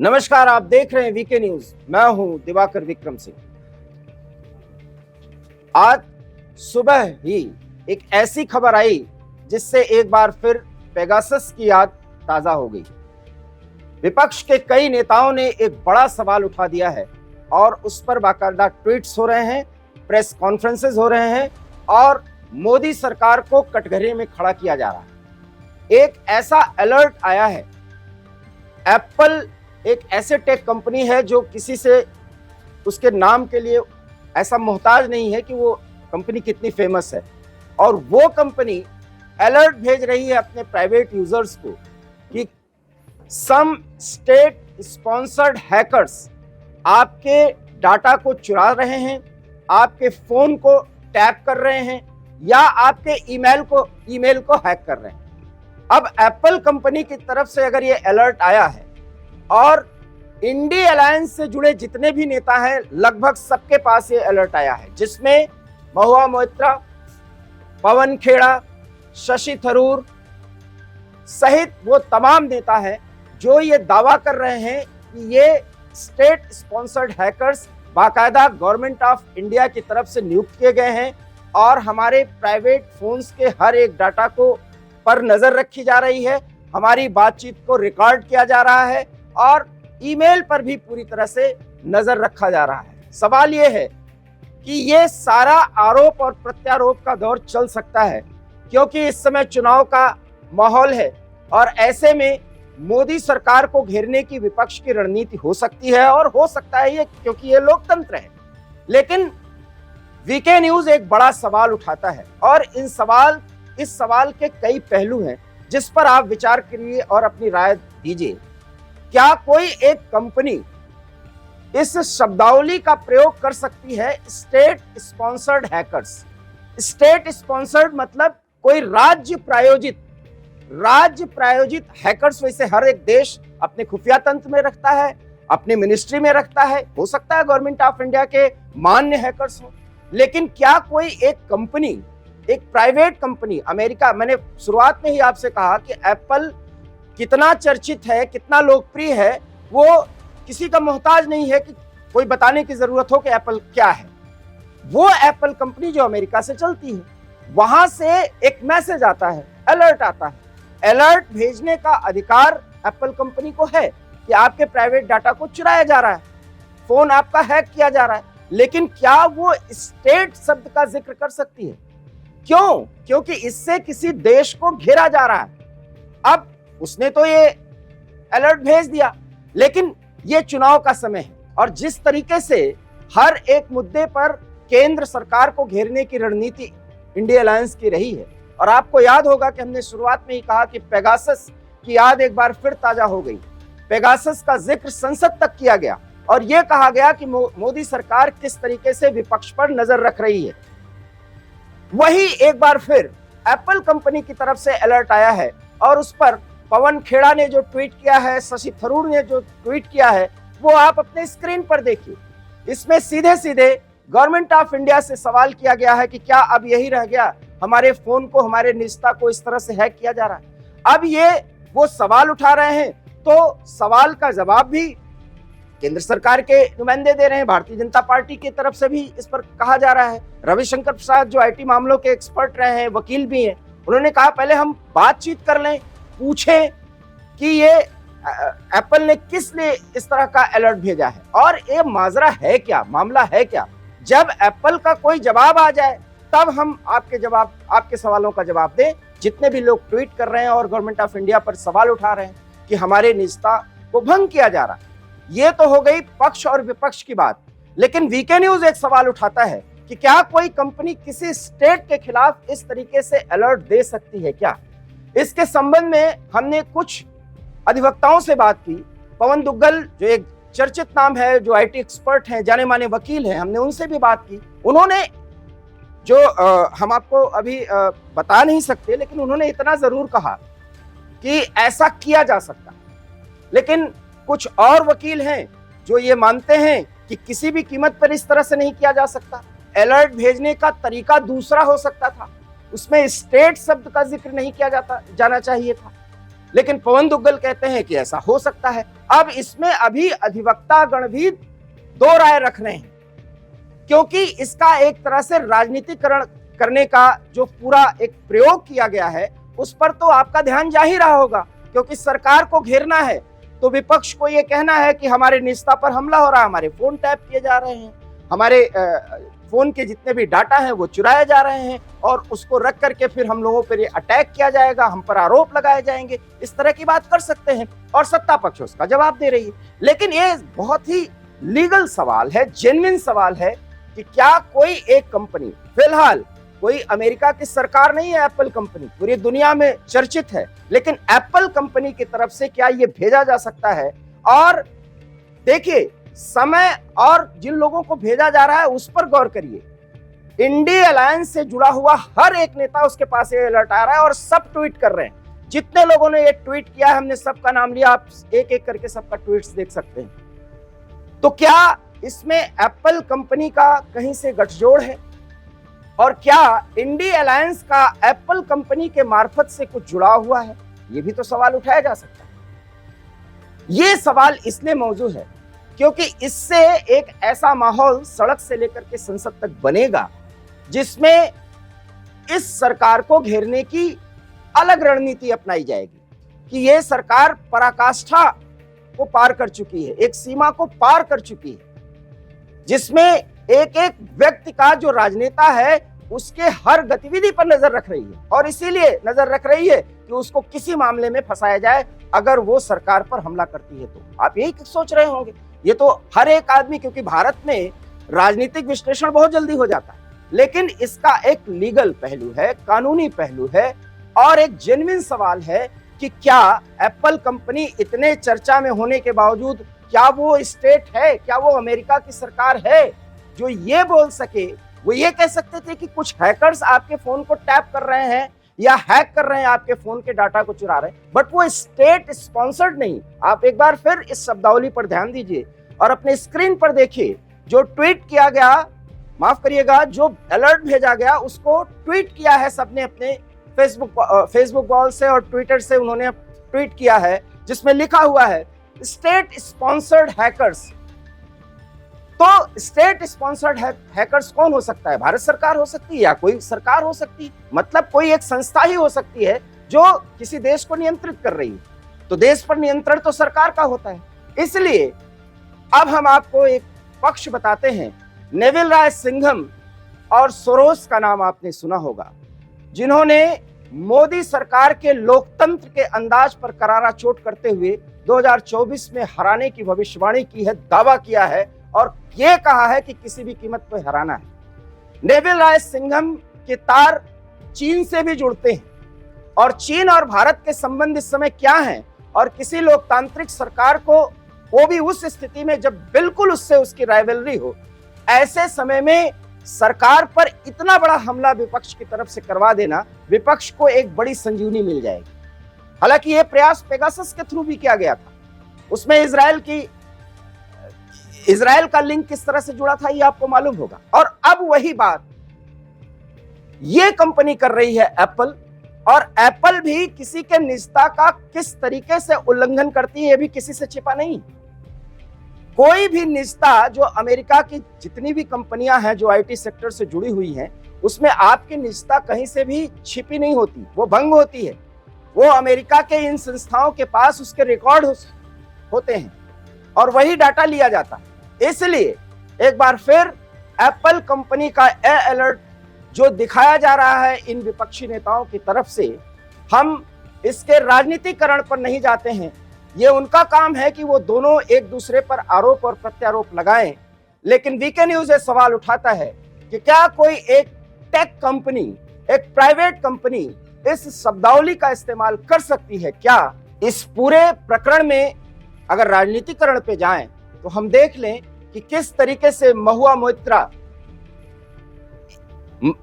नमस्कार, आप देख रहे हैं वीके न्यूज। मैं हूं दिवाकर विक्रम सिंह। आज सुबह ही एक ऐसी खबर आई जिससे एक बार फिर पेगासस की याद ताजा हो गई। विपक्ष के कई नेताओं ने एक बड़ा सवाल उठा दिया है और उस पर बाकायदा ट्वीट्स हो रहे हैं, प्रेस कॉन्फ्रेंसेस हो रहे हैं और मोदी सरकार को कटघरे में खड़ा किया जा रहा है। एक ऐसा अलर्ट आया है। एप्पल एक ऐसे टेक कंपनी है जो किसी से उसके नाम के लिए ऐसा मोहताज नहीं है कि वो कंपनी कितनी फेमस है, और वो कंपनी अलर्ट भेज रही है अपने प्राइवेट यूजर्स को कि सम स्टेट स्पॉन्सर्ड हैकर्स आपके डाटा को चुरा रहे हैं, आपके फोन को टैप कर रहे हैं या आपके ईमेल को हैक कर रहे हैं। अब एप्पल कंपनी की तरफ से अगर ये अलर्ट आया है और इंडी अलायंस से जुड़े जितने भी नेता हैं लगभग सबके पास ये अलर्ट आया है, जिसमें महुआ मोइत्रा, पवन खेड़ा, शशि थरूर सहित वो तमाम नेता हैं जो ये दावा कर रहे हैं कि ये स्टेट स्पॉन्सर्ड हैकर्स बाकायदा गवर्नमेंट ऑफ इंडिया की तरफ से नियुक्त किए गए हैं और हमारे प्राइवेट फोन्स के हर एक डाटा को पर नजर रखी जा रही है, हमारी बातचीत को रिकॉर्ड किया जा रहा है और ईमेल पर भी पूरी तरह से नजर रखा जा रहा है। सवाल यह है कि ये सारा आरोप और प्रत्यारोप का दौर चल सकता है क्योंकि इस समय चुनाव का माहौल है और ऐसे में मोदी सरकार को घेरने की विपक्ष की रणनीति हो सकती है और हो सकता है ये क्योंकि ये लोकतंत्र है। लेकिन वीके न्यूज एक बड़ा सवाल उठाता है और इस सवाल के कई पहलू हैं जिस पर आप विचार करिए और अपनी राय दीजिए। क्या कोई एक कंपनी इस शब्दावली का प्रयोग कर सकती है, state sponsored hackers? State sponsored मतलब कोई राज्य प्रायोजित हैकर्स। वैसे हर एक देश अपने खुफिया तंत्र में रखता है, अपनी मिनिस्ट्री में रखता है, हो सकता है गवर्नमेंट ऑफ इंडिया के मान्य हैकर्स हो, लेकिन क्या कोई एक कंपनी, एक प्राइवेट कंपनी, अमेरिका, मैंने शुरुआत में ही आपसे कहा कि एप्पल कितना चर्चित है, कितना लोकप्रिय है, वो किसी का मोहताज नहीं है कि कोई बताने की जरूरत हो कि एप्पल क्या है। वो एप्पल कंपनी जो अमेरिका से चलती है, वहां से एक मैसेज आता है, अलर्ट आता है। अलर्ट भेजने का अधिकार एप्पल कंपनी को है कि आपके प्राइवेट डाटा को चुराया जा रहा है, फोन आपका हैक किया जा रहा है, लेकिन क्या वो स्टेट शब्द का जिक्र कर सकती है? क्यों? क्योंकि इससे किसी देश को घेरा जा रहा है। अब उसने तो ये अलर्ट भेज दिया, लेकिन ये चुनाव का समय है और जिस तरीके से हर एक मुद्दे पर केंद्र सरकार को घेरने की रणनीति इंडिया अलायंस की रही है, और आपको याद होगा कि हमने शुरुआत में ही कहा कि पेगासस की याद एक बार फिर ताजा हो गई। पेगासस का जिक्र संसद तक किया गया और यह कहा गया कि मोदी सरकार किस तरीके से विपक्ष पर नजर रख रही है। वही एक बार फिर एप्पल कंपनी की तरफ से अलर्ट आया है और उस पर पवन खेड़ा ने जो ट्वीट किया है, शशि थरूर ने जो ट्वीट किया है, वो आप अपने स्क्रीन पर देखिए। इसमें सीधे सीधे गवर्नमेंट ऑफ इंडिया से सवाल किया गया है कि क्या अब यही रह गया, हमारे फोन को, हमारे निजता को इस तरह से हैक किया जा रहा है। अब ये वो सवाल उठा रहे हैं तो सवाल का जवाब भी केंद्र सरकार के नुमाइंदे दे रहे हैं, भारतीय जनता पार्टी की तरफ से भी इस पर कहा जा रहा है। रविशंकर प्रसाद जो आईटी मामलों के एक्सपर्ट रहे हैं, वकील भी हैं, उन्होंने कहा पहले हम बातचीत कर लें, पूछें कि ये एप्पल ने किस लिए इस तरह का अलर्ट भेजा है और ये माजरा है क्या, मामला है क्या। जब एप्पल का कोई जवाब आ जाए तब हम आपके सवालों का जवाब दें। जितने भी लोग ट्वीट कर रहे हैं और गवर्नमेंट ऑफ इंडिया पर सवाल उठा रहे हैं कि हमारे निजता को भंग किया जा रहा है, ये तो हो गई पक्ष और विपक्ष की बात। लेकिन वीके न्यूज एक सवाल उठाता है कि क्या कोई कंपनी किसी स्टेट के खिलाफ इस तरीके से अलर्ट दे सकती है क्या? इसके संबंध में हमने कुछ अधिवक्ताओं से बात की। पवन दुग्गल जो एक चर्चित नाम है, जो आईटी एक्सपर्ट हैं, जाने माने वकील हैं, हमने उनसे भी बात की। उन्होंने जो हम आपको अभी बता नहीं सकते, लेकिन उन्होंने इतना जरूर कहा कि ऐसा किया जा सकता। लेकिन कुछ और वकील हैं जो ये मानते हैं कि किसी भी कीमत पर इस तरह से नहीं किया जा सकता। अलर्ट भेजने का तरीका दूसरा हो सकता था, उसमें स्टेट शब्द का जिक्र नहीं किया जाना चाहिए था। लेकिन पवन दुग्गल कहते हैं कि ऐसा हो सकता है। अब इसमें अभी अधिवक्ता गण भी दो राय रख रहे हैं, क्योंकि इसका एक तरह से राजनीतिकरण करने का जो पूरा एक प्रयोग किया गया है उस पर तो आपका ध्यान जा ही रहा होगा, क्योंकि सरकार को घेरना है तो विपक्ष को यह कहना है कि हमारे निजता पर हमला हो रहा है, हमारे फोन टैप किए जा रहे हैं, हमारे फोन के जितने भी डाटा हैं वो चुराए जा रहे हैं, और उसको रख करके फिर हम लोगों पर अटैक किया जाएगा, हम पर आरोप लगाए जाएंगे। इस तरह की बात कर सकते हैं और सत्ता पक्ष उसका जवाब दे रही है। लेकिन ये बहुत ही लीगल सवाल है, जेन्युइन सवाल है कि क्या कोई एक कंपनी, फिलहाल कोई अमेरिका की सरकार नहीं है, एप्पल कंपनी पूरी दुनिया में चर्चित है, लेकिन एप्पल कंपनी की तरफ से क्या ये भेजा जा सकता है? और देखिए समय और जिन लोगों को भेजा जा रहा है उस पर गौर करिए। इंडी अलायंस से जुड़ा हुआ हर एक नेता उसके पास ये अलर्ट आ रहा है और सब ट्वीट कर रहे हैं। जितने लोगों ने ये ट्वीट किया है हमने सबका नाम लिया, आप एक एक करके सबका ट्वीट्स देख सकते हैं। तो क्या इसमें एप्पल कंपनी का कहीं से गठजोड़ है? और क्या इंडी अलायंस का एप्पल कंपनी के मार्फत से कुछ जुड़ा हुआ है? यह भी तो सवाल उठाया जा सकता है। यह सवाल इसलिए मौजूद है क्योंकि इससे एक ऐसा माहौल सड़क से लेकर के संसद तक बनेगा जिसमें इस सरकार को घेरने की अलग रणनीति अपनाई जाएगी कि यह सरकार पराकाष्ठा को पार कर चुकी है, एक सीमा को पार कर चुकी है, जिसमें एक एक व्यक्ति का जो राजनेता है उसके हर गतिविधि पर नजर रख रही है, और इसीलिए नजर रख रही है कि उसको किसी मामले में फंसाया जाए अगर वो सरकार पर हमला करती है। तो आप यही सोच रहे होंगे, ये तो हर एक आदमी, क्योंकि भारत में राजनीतिक विश्लेषण बहुत जल्दी हो जाता है, लेकिन इसका एक लीगल पहलू है, कानूनी पहलू है, और एक जेन्युइन सवाल है कि क्या एप्पल कंपनी इतने चर्चा में होने के बावजूद क्या वो स्टेट है, क्या वो अमेरिका की सरकार है जो ये बोल सके? वो ये कह सकते थे कि कुछ हैकर्स आपके फोन को टैप कर रहे हैं या हैक कर रहे हैं, आपके फोन के डाटा को चुरा रहे हैं, बट वो स्टेट स्पॉन्सर्ड नहीं। आप एक बार फिर इस शब्दावली पर ध्यान दीजिए और अपने स्क्रीन पर देखिए, जो ट्वीट किया गया, माफ करिएगा, जो अलर्ट भेजा गया उसको ट्वीट किया है सबने अपने फेसबुक वॉल से और ट्विटर से उन्होंने ट्वीट किया है, जिसमें लिखा हुआ है स्टेट स्पॉन्सर्ड हैकर्स। तो स्टेट स्पॉन्सर्ड हैकर्स कौन हो सकता है? भारत सरकार हो सकती है या कोई सरकार हो सकती है, मतलब कोई एक संस्था ही हो सकती है जो किसी देश को नियंत्रित कर रही है। तो देश पर नियंत्रण तो सरकार का होता है। इसलिए अब हम आपको एक पक्ष बताते हैं। नेविल राय सिंघम और सोरोस का नाम आपने सुना होगा, जिन्होंने मोदी सरकार के लोकतंत्र के अंदाज पर करारा चोट करते हुए 2024 में हराने की भविष्यवाणी की है, दावा किया है और यह कहा है कि किसी भी कीमत पर हराना है। नेविल राय सिंघम के तार चीन से भी जुड़ते हैं, और चीन और भारत के संबंध इस समय क्या हैं, और किसी लोकतांत्रिक सरकार को, वो भी उस स्थिति में जब बिल्कुल उससे उसकी राइवलरी हो, ऐसे समय में सरकार पर इतना बड़ा हमला विपक्ष की तरफ से करवा देना, विपक्ष को एक बड़ी संजीवनी मिल जाएगी। हालांकि यह प्रयास पेगासस के थ्रू भी किया गया था, उसमें इजराइल का लिंक किस तरह से जुड़ा था ये आपको मालूम होगा। और अब वही बात ये कंपनी कर रही है एप्पल, और एप्पल भी किसी के निजता का किस तरीके से उल्लंघन करती है ये भी किसी से छिपा नहीं। कोई भी निजता, जो अमेरिका की जितनी भी कंपनियां हैं जो आईटी सेक्टर से जुड़ी हुई हैं, उसमें आपकी निजता कहीं से भी छिपी नहीं होती, वो भंग होती है। वो अमेरिका के इन संस्थाओं के पास उसके रिकॉर्ड होते हैं और वही डाटा लिया जाता है। इसलिए एक बार फिर एप्पल कंपनी का अलर्ट जो दिखाया जा रहा है इन विपक्षी नेताओं की तरफ से, हम इसके राजनीतिकरण पर नहीं जाते हैं। ये उनका काम है कि वो दोनों एक दूसरे पर आरोप और प्रत्यारोप लगाएं, लेकिन वीके न्यूज ये सवाल उठाता है कि क्या कोई एक टेक कंपनी, एक प्राइवेट कंपनी इस शब्दावली का इस्तेमाल कर सकती है? क्या इस पूरे प्रकरण में अगर राजनीतिकरण पे जाएं तो हम देख लें कि किस तरीके से महुआ मोइत्रा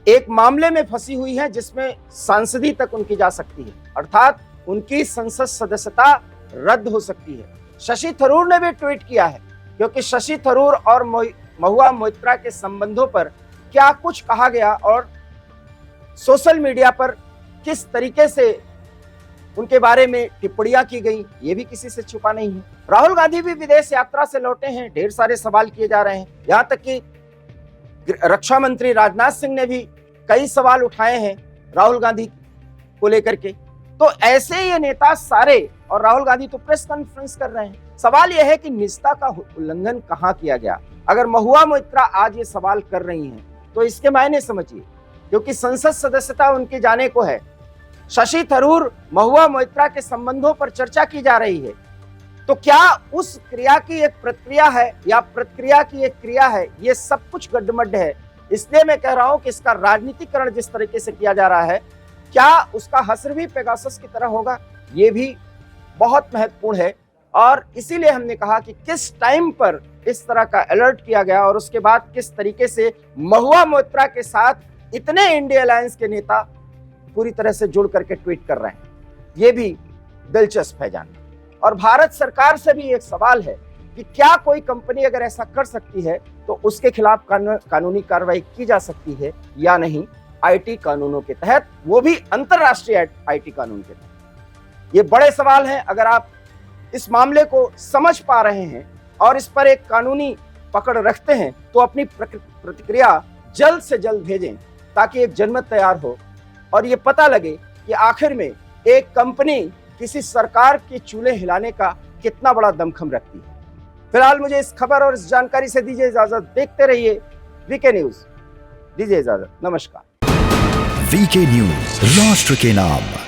एक मामले में फंसी हुई है जिसमें सांसदी तक उनकी जा सकती है, अर्थात उनकी संसद सदस्यता रद्द हो सकती है। शशि थरूर ने भी ट्वीट किया है, क्योंकि शशि थरूर और महुआ मोइत्रा के संबंधों पर क्या कुछ कहा गया और सोशल मीडिया पर किस तरीके से उनके बारे में टिप्पणियां की गई, ये भी किसी से छुपा नहीं है। राहुल गांधी भी विदेश यात्रा से लौटे हैं, ढेर सारे सवाल किए जा रहे हैं। यहां तक कि रक्षा मंत्री राजनाथ सिंह ने भी कई सवाल उठाए हैं राहुल गांधी को लेकर के। तो ऐसे ये नेता सारे, और राहुल गांधी तो प्रेस कॉन्फ्रेंस कर रहे हैं। सवाल यह है कि निजता का उल्लंघन कहां किया गया। अगर महुआ मोइत्रा आज ये सवाल कर रही हैं तो इसके मायने समझिए, क्योंकि संसद सदस्यता उनके जाने को है। शशि थरूर महुआ मोइत्रा के संबंधों पर चर्चा की जा रही है, तो क्या उस क्रिया की एक प्रक्रिया है या प्रतिक्रिया की एक क्रिया है? ये सब कुछ गड्ढमड्ढ है। इसलिए मैं कह रहा हूं कि इसका राजनीतिकरण जिस तरीके से किया जा रहा है, क्या उसका हश्र भी पेगासस की तरह होगा? ये भी बहुत महत्वपूर्ण है। और इसीलिए हमने कहा कि किस टाइम पर इस तरह का अलर्ट किया गया और उसके बाद किस तरीके से महुआ मोइत्रा के साथ इतने इंडिया अलायंस के नेता पूरी तरह से जुड़ करके ट्वीट कर रहे हैं, ये भी दिलचस्प है जानना। और भारत सरकार से भी एक सवाल है कि क्या कोई कंपनी अगर ऐसा कर सकती है तो उसके खिलाफ कानूनी कार्रवाई की जा सकती है या नहीं, आईटी कानूनों के तहत, वो भी अंतरराष्ट्रीय आईटी कानून के तहत। ये बड़े सवाल हैं। अगर आप इस मामले को समझ पा रहे हैं और इस पर एक कानूनी पकड़ रखते हैं तो अपनी प्रतिक्रिया जल्द से जल्द भेजें, ताकि एक जनमत तैयार हो और ये पता लगे कि आखिर में एक कंपनी किसी सरकार के चूल्हे हिलाने का कितना बड़ा दमखम रखती है। फिलहाल मुझे इस खबर और इस जानकारी से दीजिए इजाजत। देखते रहिए वीके न्यूज। दीजिए इजाजत। नमस्कार। वीके न्यूज, राष्ट्र के नाम।